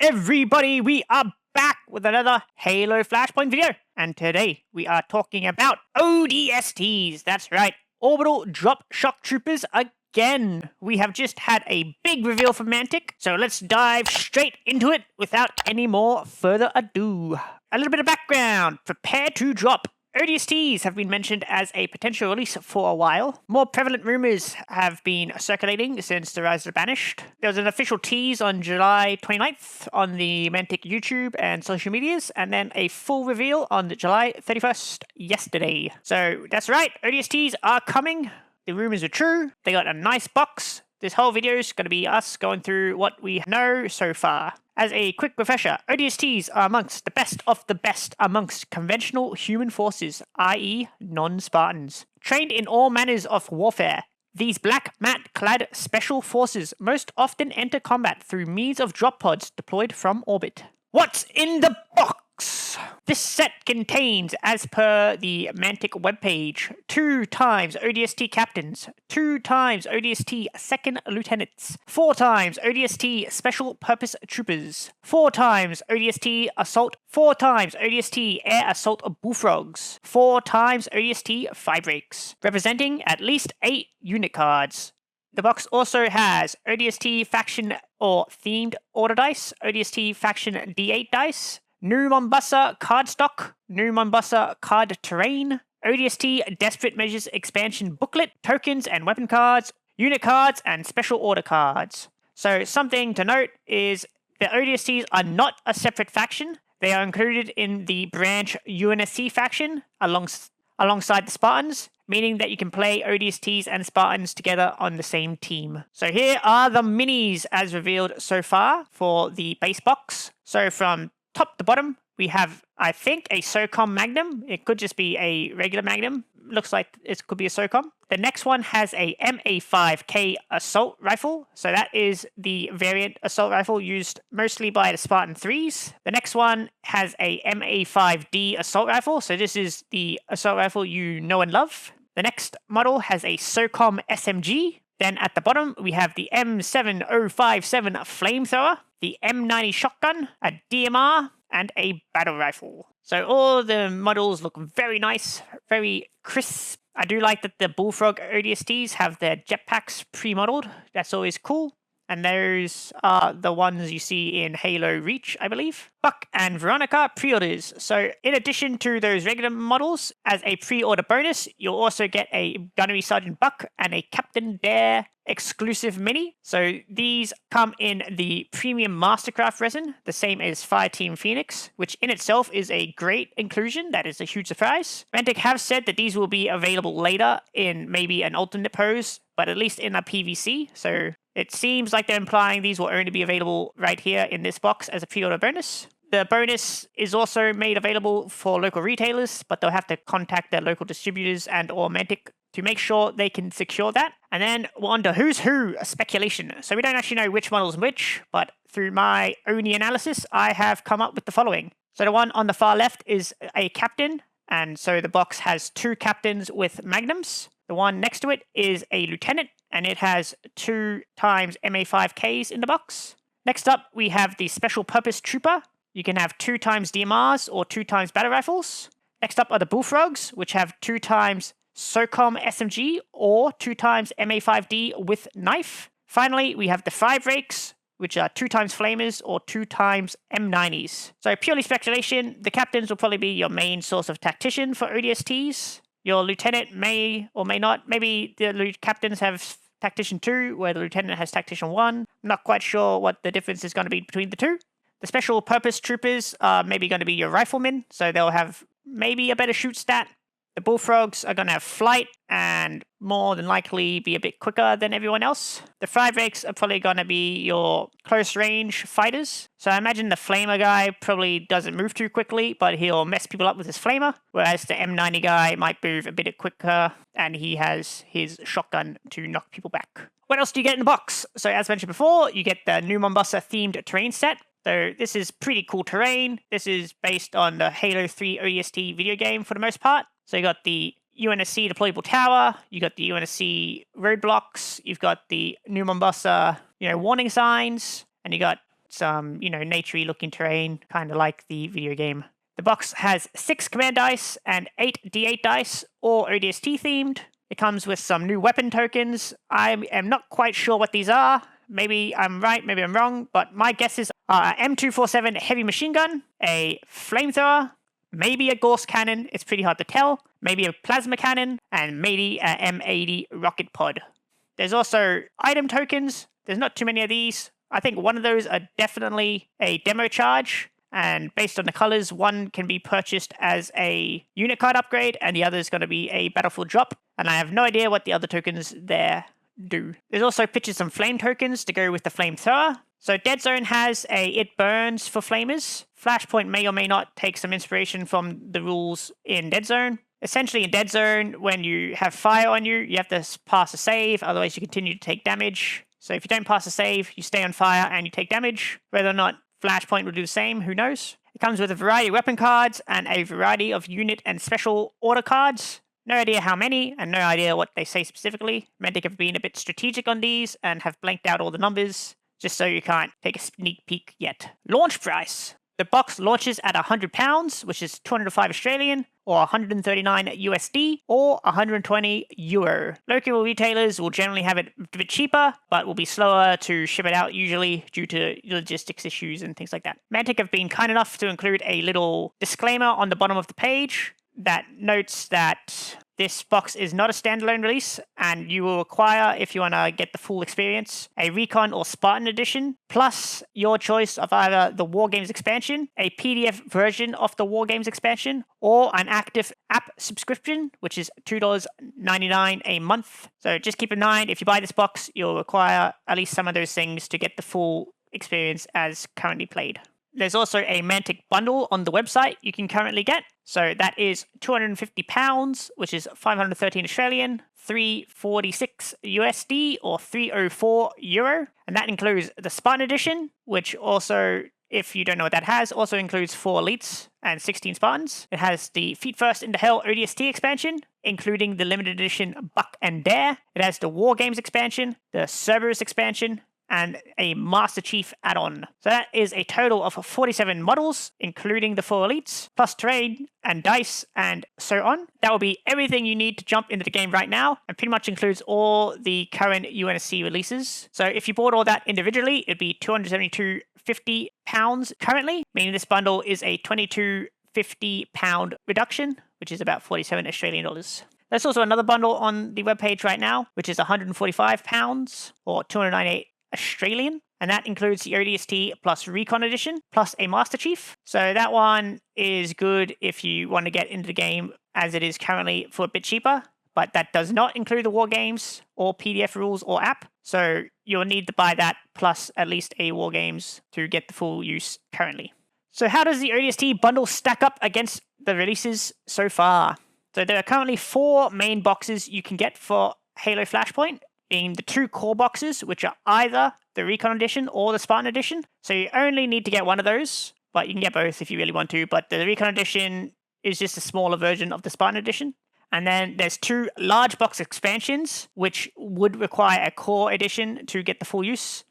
everybody, we are back with another Halo Flashpoint video. And today we are talking about ODSTs. That's right, Orbital Drop Shock Troopers again. We have just had a big reveal from Mantic, so let's dive straight into it without any more further ado. A little bit of background. Prepare to drop. ODSTs have been mentioned as a potential release for a while. More prevalent rumors have been circulating since the Rise of the Banished. There was an official tease on July 29th on the Mantic YouTube and social medias, and then a full reveal on July 31st yesterday. So that's right, ODSTs are coming. The rumors are true. They got a nice box. This whole video is going to be us going through what we know so far. As a quick refresher, ODSTs are amongst the best of the best amongst conventional human forces, i.e. non-Spartans. Trained in all manners of warfare, these black mat-clad special forces most often enter combat through means of drop pods deployed from orbit. What's in the box? This set contains, as per the Mantic webpage, 2 times ODST captains, 2 times ODST second lieutenants, 4 times ODST special purpose troopers, 4 times ODST assault, 4 times ODST air assault bullfrogs, 4 times ODST firebreaks, representing at least 8 unit cards. The box also has ODST faction or themed order dice, ODST faction D8 dice, New Mombasa cardstock, New Mombasa card terrain, ODST Desperate Measures expansion booklet, tokens and weapon cards, unit cards, and special order cards. So something to note is the ODSTs are not a separate faction. They are included in the branch UNSC faction alongside the Spartans, meaning that you can play ODSTs and Spartans together on the same team. So here are the minis as revealed so far for the base box. So from top to bottom, we have, I think, a SOCOM Magnum. It could just be a regular Magnum. Looks like it could be a SOCOM. The next one has a MA5K assault rifle. So that is the variant assault rifle used mostly by the Spartan 3s. The next one has a MA5D assault rifle. So this is the assault rifle you know and love. The next model has a SOCOM SMG. Then at the bottom, we have the M7057 flamethrower, the M90 shotgun, a DMR, and a battle rifle. So all the models look very nice, very crisp. I do like that the Bullfrog ODSTs have their jetpacks pre-modeled. That's always cool. And those are the ones you see in Halo Reach, I believe. Buck and Veronica pre-orders. So in addition to those regular models, as a pre-order bonus, you'll also get a Gunnery Sergeant Buck and a Captain Dare exclusive mini. So these come in the premium Mastercraft resin, the same as Fireteam Phoenix, which in itself is a great inclusion. That is a huge surprise. Mantic have said that these will be available later in maybe an alternate pose, but at least in a PVC. So it seems like they're implying these will only be available right here in this box as a pre-order bonus. The bonus is also made available for local retailers, but they'll have to contact their local distributors and or Mantic to make sure they can secure that. And then we're on to Who's Who speculation. So we don't actually know which model's which, but through my own analysis, I have come up with the following. So the one on the far left is a captain, and so the box has 2 captains with magnums. The one next to it is a lieutenant, and it has 2 times MA5Ks in the box. Next up, we have the Special Purpose Trooper. You can have 2 times DMRs or 2 times battle rifles. Next up are the Bullfrogs, which have 2 times SOCOM SMG or 2 times MA5D with knife. Finally, we have the Firebreaks, which are 2 times Flamers or 2 times M90s. So purely speculation, the captains will probably be your main source of tactician for ODSTs. Your lieutenant may or may not. Maybe the captains have tactician 2, where the lieutenant has tactician 1. I'm not quite sure what the difference is going to be between the two. The special purpose troopers are maybe going to be your riflemen, so they'll have maybe a better shoot stat. The Bullfrogs are going to have flight and more than likely be a bit quicker than everyone else. The Firebreaks are probably going to be your close range fighters. So I imagine the Flamer guy probably doesn't move too quickly, but he'll mess people up with his Flamer. Whereas the M90 guy might move a bit quicker and he has his shotgun to knock people back. What else do you get in the box? So as mentioned before, you get the New Mombasa themed terrain set. So this is pretty cool terrain. This is based on the Halo 3 ODST video game for the most part. So you got the UNSC deployable tower, you got the UNSC roadblocks, you've got the New Mombasa, warning signs, and you got some, naturey looking terrain, kind of like the video game. The box has 6 command dice and 8 D8 dice, all ODST themed. It comes with some new weapon tokens. I am not quite sure what these are. Maybe I'm right, maybe I'm wrong, but my guesses are a M247 heavy machine gun, a flamethrower, maybe a Gauss cannon, it's pretty hard to tell, maybe a plasma cannon, and maybe a M80 rocket pod. There's also item tokens. There's not too many of these. I think one of those are definitely a demo charge, and based on the colors, one can be purchased as a unit card upgrade, and the other is going to be a battlefield drop, and I have no idea what the other tokens there do. There's also pictures some flame tokens to go with the flamethrower. So Dead Zone has a It Burns for flamers. Flashpoint may or may not take some inspiration from the rules in Dead Zone. Essentially in Dead Zone, when you have fire on you, you have to pass a save, otherwise you continue to take damage. So if you don't pass a save, you stay on fire and you take damage. Whether or not Flashpoint will do the same, who knows? It comes with a variety of weapon cards and a variety of unit and special order cards. No idea how many, and no idea what they say specifically. Mantic have been a bit strategic on these and have blanked out all the numbers, just so you can't take a sneak peek yet. Launch price. The box launches at £100, which is 205 Australian, or 139 USD, or 120 Euro. Local retailers will generally have it a bit cheaper, but will be slower to ship it out usually due to logistics issues and things like that. Mantic have been kind enough to include a little disclaimer on the bottom of the page that notes that this box is not a standalone release, and you will require, if you want to get the full experience, a Recon or Spartan edition, plus your choice of either the Wargames expansion, a PDF version of the Wargames expansion, or an active app subscription, which is $2.99 a month. So just keep in mind, if you buy this box, you'll require at least some of those things to get the full experience as currently played. There's also a Mantic bundle on the website you can currently get. So that is £250, which is 513 Australian, 346 USD, or 304 Euro. And that includes the Spartan Edition, which also, if you don't know what that has, also includes 4 Elites and 16 Spartans. It has the Feet First into Hell ODST expansion, including the limited edition Buck and Dare. It has the War Games expansion, the Cerberus expansion, and a Master Chief add-on. So that is a total of 47 models, including the 4 elites, plus terrain and dice and so on. That will be everything you need to jump into the game right now, and pretty much includes all the current UNSC releases. So if you bought all that individually, it'd be £272.50 currently, meaning this bundle is a £22.50 reduction, which is about 47 Australian dollars. There's also another bundle on the webpage right now, which is £145 or 298 Australian, and that includes the ODST plus Recon Edition, plus a Master Chief. So that one is good if you want to get into the game as it is currently for a bit cheaper, but that does not include the War Games or PDF rules or app. So you'll need to buy that plus at least a War Games to get the full use currently. So how does the ODST bundle stack up against the releases so far? So there are currently 4 main boxes you can get for Halo Flashpoint, being the 2 core boxes, which are either the Recon Edition or the Spartan Edition. So you only need to get one of those, but you can get both if you really want to. But the Recon Edition is just a smaller version of the Spartan Edition. And then there's 2 large box expansions, which would require a core edition to get the full use,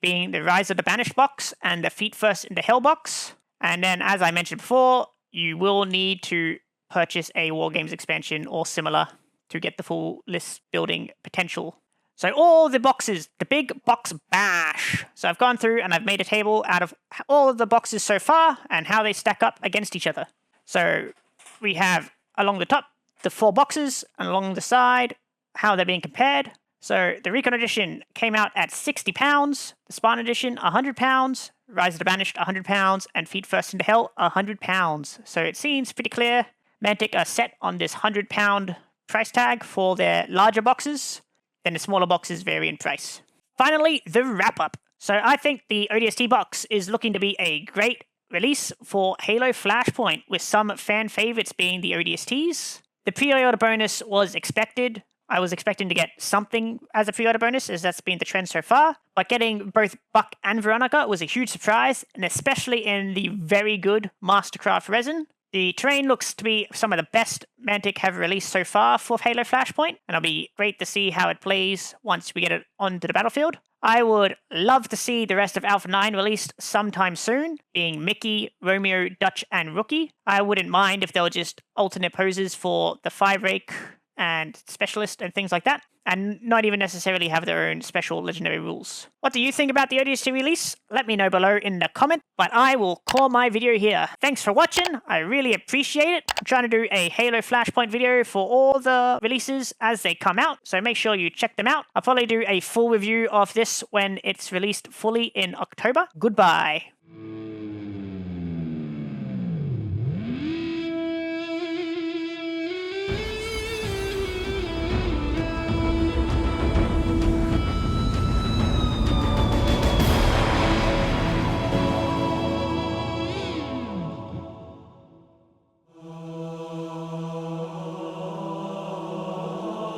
being the Rise of the Banished box and the Feet First into Hell box. And then, as I mentioned before, you will need to purchase a War Games expansion or similar to get the full list building potential. So all the boxes, the big box bash. So I've gone through and I've made a table out of all of the boxes so far and how they stack up against each other. So we have along the top the 4 boxes, and along the side how they're being compared. So the Recon Edition came out at £60, the Spartan Edition £100, Rise of the Banished £100, and Feet First into Hell £100. So it seems pretty clear Mantic are set on this £100 price tag for their larger boxes. Then the smaller boxes vary in price. Finally, the wrap-up. So I think the ODST box is looking to be a great release for Halo Flashpoint, with some fan favorites being the ODSTs. The pre-order bonus was expected. I was expecting to get something as a pre-order bonus, as that's been the trend so far. But getting both Buck and Veronica was a huge surprise, and especially in the very good Mastercraft resin. The terrain looks to be some of the best Mantic have released so far for Halo Flashpoint, and it'll be great to see how it plays once we get it onto the battlefield. I would love to see the rest of Alpha 9 released sometime soon, being Mickey, Romeo, Dutch, and Rookie. I wouldn't mind if there were just alternate poses for the 5 rake and specialist and things like that, and not even necessarily have their own special legendary rules. What do you think about the ODST release? Let me know below in the comment, but I will call my video here. Thanks for watching, I really appreciate it. I'm trying to do a Halo Flashpoint video for all the releases as they come out, so make sure you check them out. I'll probably do a full review of this when it's released fully in October. Goodbye.